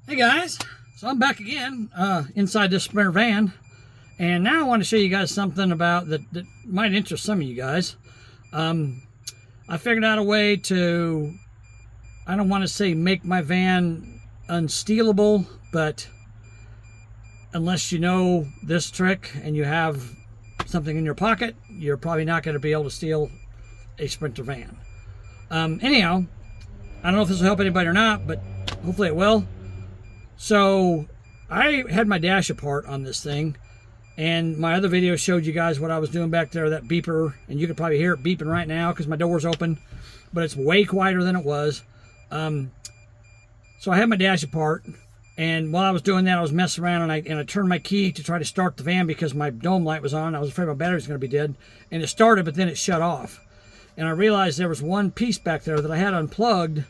Hey guys, so I'm back again inside this Sprinter van, and now I want to show you guys something about that might interest some of you guys. I figured out a way to, I don't want to say make my van unstealable, but unless you know this trick and you have something in your pocket, you're probably not going to be able to steal a Sprinter van. Anyhow, I don't know if this will help anybody or not, but hopefully it will. So I had my dash apart on this thing, and my other video showed you guys what I was doing back there, that beeper, and you could probably hear it beeping right now because my door's open, but it's way quieter than it was. So I had my dash apart, and while I was doing that, I was messing around, and I turned my key to try to start the van because my dome light was on. I was afraid my battery was going to be dead, and it started, but then it shut off. And I realized there was one piece back there that I had unplugged.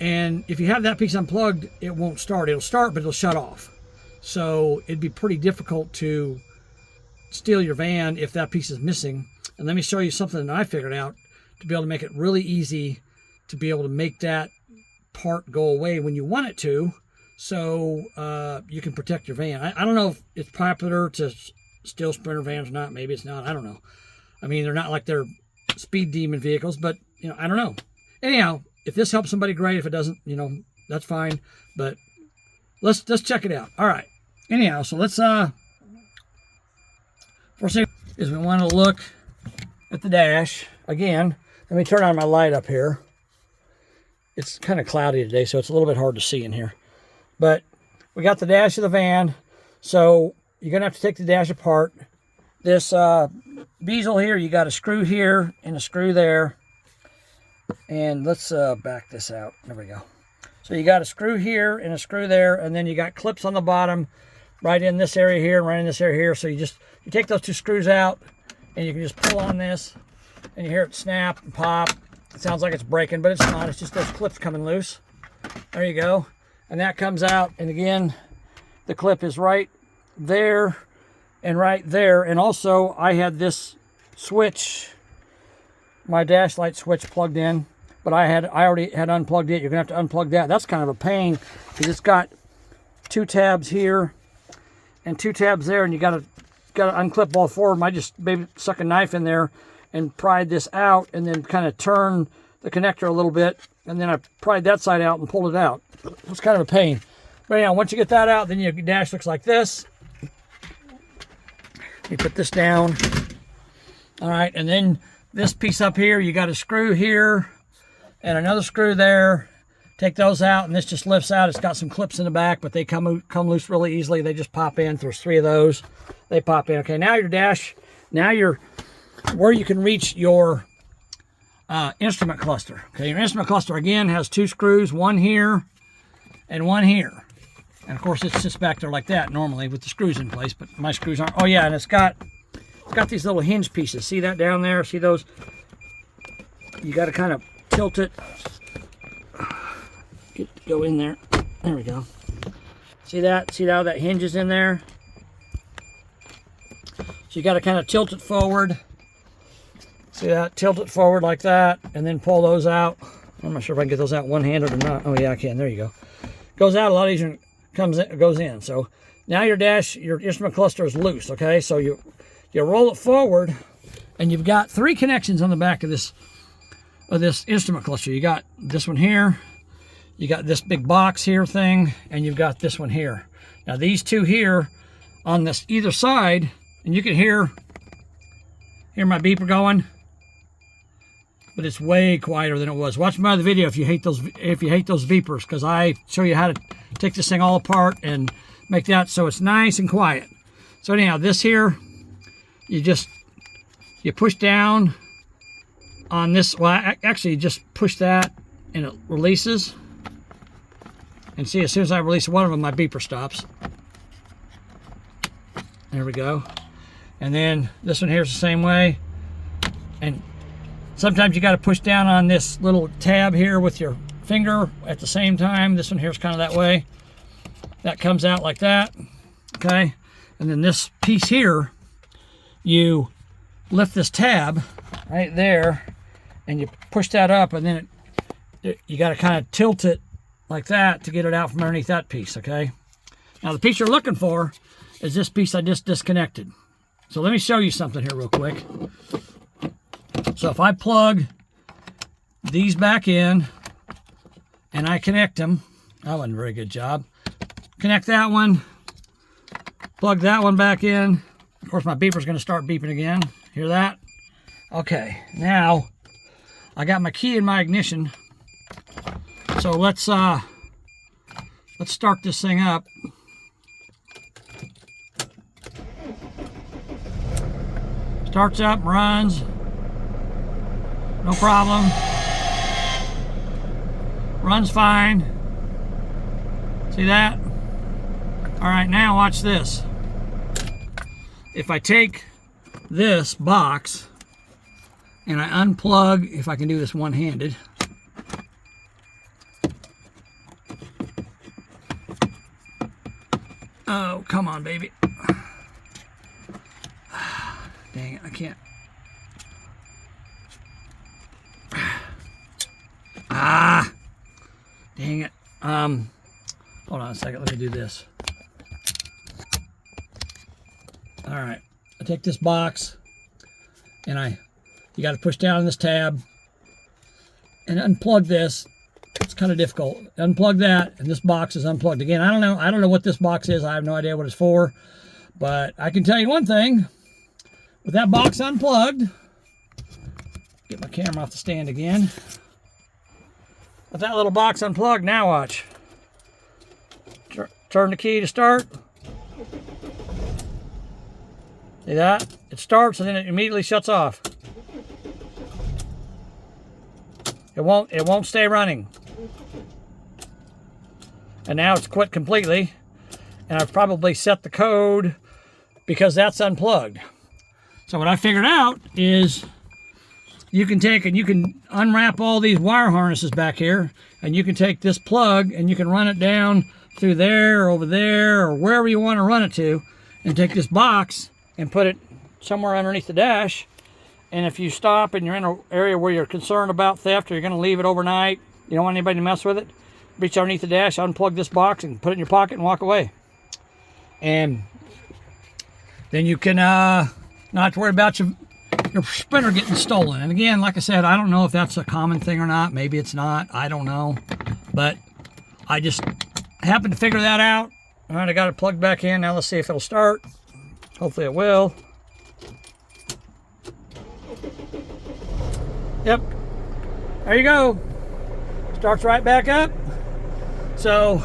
And if you have that piece unplugged, it won't start. It'll start, but it'll shut off. So it'd be pretty difficult to steal your van if that piece is missing. And let me show you something that I figured out to be able to make it really easy to be able to make that part go away when you want it to, so you can protect your van. I don't know if it's popular to steal Sprinter vans or not. Maybe it's not. I don't know. I mean, they're not like they're speed demon vehicles, but, you know, I don't know. Anyhow, if this helps somebody, great. If it doesn't, you know, that's fine. But let's check it out. All right. Anyhow, so let's first thing is we want to look at the dash again. Let me turn on my light up here. It's kind of cloudy today, so it's a little bit hard to see in here. But we got the dash of the van, so you're gonna have to take the dash apart. This bezel here, you got a screw here and a screw there. And let's back this out. There we go. So you got a screw here and a screw there, and then you got clips on the bottom right in this area here and right in this area here. So you take those two screws out, and you can just pull on this, and you hear it snap and pop. It sounds like it's breaking, but it's not. It's just those clips coming loose. There you go. And that comes out, and again, the clip is right there and right there. And also, I had this switch, my dash light switch, plugged in, but I already had unplugged it. You're gonna have to unplug that. That's kind of a pain because it's got two tabs here and two tabs there, and you gotta unclip all four of them. I just maybe stuck a knife in there and pried this out, and then kind of turn the connector a little bit, and then I pried that side out and pulled it out. It's kind of a pain. But anyhow, once you get that out, then your dash looks like this. You put this down. All right, and then this piece up here, you got a screw here and another screw there. Take those out, and this just lifts out. It's got some clips in the back, but they come loose really easily. They just pop in. There's three of those. They pop in. Okay, now your dash, now you're where you can reach your instrument cluster. Okay, your instrument cluster, again, has two screws, one here and one here. And, of course, it sits back there like that normally with the screws in place, but my screws aren't. Oh, yeah, and it's got these little hinge pieces. See that down there? See those? You got to kind of tilt it. Go in there. There we go. See that? See how that hinge is in there? So you got to kind of tilt it forward. See that? Tilt it forward like that, and then pull those out. I'm not sure if I can get those out one-handed or not. Oh, yeah, I can. There you go. Goes out a lot easier than goes in. So now your dash, your instrument cluster is loose, okay? So you roll it forward, and you've got three connections on the back of this instrument cluster. You got this one here, you got this big box here thing, and you've got this one here. Now these two here on this either side, and you can hear my beeper going, but it's way quieter than it was. Watch my other video if you hate those beepers, because I show you how to take this thing all apart and make that so it's nice and quiet. So anyhow, this here, you push down on this. Well, actually, you just push that and it releases. And see, as soon as I release one of them, my beeper stops. There we go. And then this one here is the same way. And sometimes you got to push down on this little tab here with your finger at the same time. This one here is kind of that way. That comes out like that. Okay. And then this piece here, you lift this tab right there and you push that up, and then you got to kind of tilt it like that to get it out from underneath that piece, okay? Now the piece you're looking for is this piece I just disconnected. So let me show you something here real quick. So if I plug these back in and I connect them, that wasn't a very good job. Connect that one, plug that one back in. Of course, my beeper's going to start beeping again. Hear that? Okay, now I got my key in my ignition. So let's start this thing up. Starts up, runs, no problem. Runs fine. See that? All right, now watch this. If I take this box and I unplug, if I can do this one-handed. Oh, come on, baby. Dang it, I can't. Ah, dang it. Hold on a second, let me do this. All right, I take this box and you got to push down on this tab and unplug this. It's kind of difficult. Unplug that, and this box is unplugged again. I don't know what this box is. I have no idea what it's for, but I can tell you one thing. With that box unplugged, get my camera off the stand again. With that little box unplugged, now watch. Turn the key to start. See that? It starts and then it immediately shuts off. It won't stay running. And now it's quit completely. And I've probably set the code because that's unplugged. So what I figured out is you can take and you can unwrap all these wire harnesses back here, and you can take this plug and you can run it down through there or over there or wherever you want to run it to, and take this box and put it somewhere underneath the dash. And if you stop and you're in an area where you're concerned about theft or you're going to leave it overnight, you don't want anybody to mess with it, reach underneath the dash, unplug this box and put it in your pocket and walk away. And then you can not have to worry about your sprinter getting stolen. And again, like I said, I don't know if that's a common thing or not. Maybe it's not. I don't know. But I just happened to figure that out. All right, I got it plugged back in. Now let's see if it'll start. Hopefully it will. Yep. There you go. Starts right back up. So,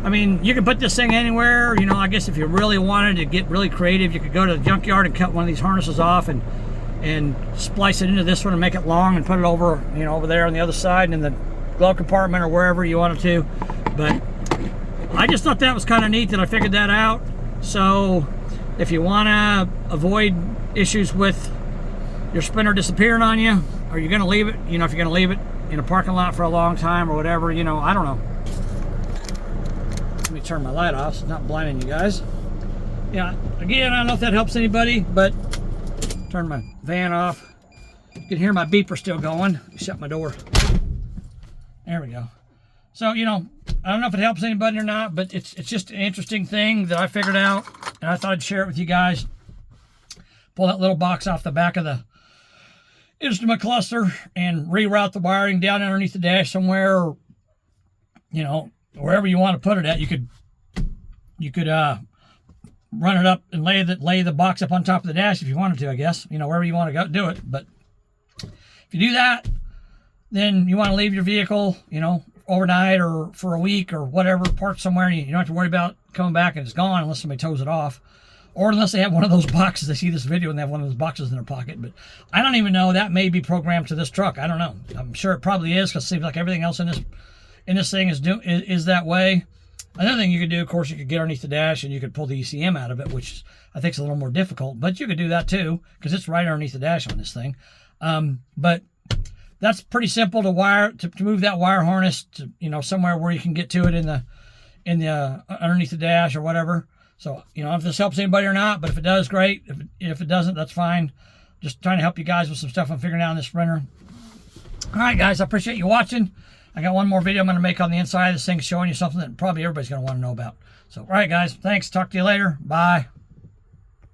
I mean, you can put this thing anywhere. You know, I guess if you really wanted to get really creative, you could go to the junkyard and cut one of these harnesses off and splice it into this one and make it long and put it over, you know, over there on the other side and in the glove compartment or wherever you wanted to. But I just thought that was kind of neat that I figured that out. So if you want to avoid issues with your sprinter disappearing on you, or you're going to leave it, you know, if you're going to leave it in a parking lot for a long time or whatever, you know, I don't know. Let me turn my light off so it's not blinding you guys. Yeah, again, I don't know if that helps anybody, but turn my van off. You can hear my beeper still going. Shut my door. There we go. So, you know, I don't know if it helps anybody or not, but it's just an interesting thing that I figured out, and I thought I'd share it with you guys. Pull that little box off the back of the instrument cluster and reroute the wiring down underneath the dash somewhere, or, you know, wherever you want to put it at. You could run it up and lay the box up on top of the dash if you wanted to, I guess, you know, wherever you want to go do it. But if you do that, then you want to leave your vehicle, you know, overnight or for a week or whatever, parked somewhere, and you don't have to worry about coming back and it's gone unless somebody tows it off. Or unless they have one of those boxes, they see this video and they have one of those boxes in their pocket. But I don't even know, that may be programmed to this truck. I don't know. I'm sure it probably is, because it seems like everything else in this thing is that way. Another thing you could do, of course, you could get underneath the dash and you could pull the ECM out of it, which I think is a little more difficult. But you could do that too, because it's right underneath the dash on this thing. But that's pretty simple to move that wire harness to, you know, somewhere where you can get to it in the underneath the dash or whatever. So, you know, if this helps anybody or not, but if it does, great. If it doesn't, that's fine. Just trying to help you guys with some stuff I'm figuring out on this sprinter. All right, guys, I appreciate you watching. I got one more video I'm going to make on the inside of this thing showing you something that probably everybody's going to want to know about. So, all right, guys. Thanks. Talk to you later. Bye.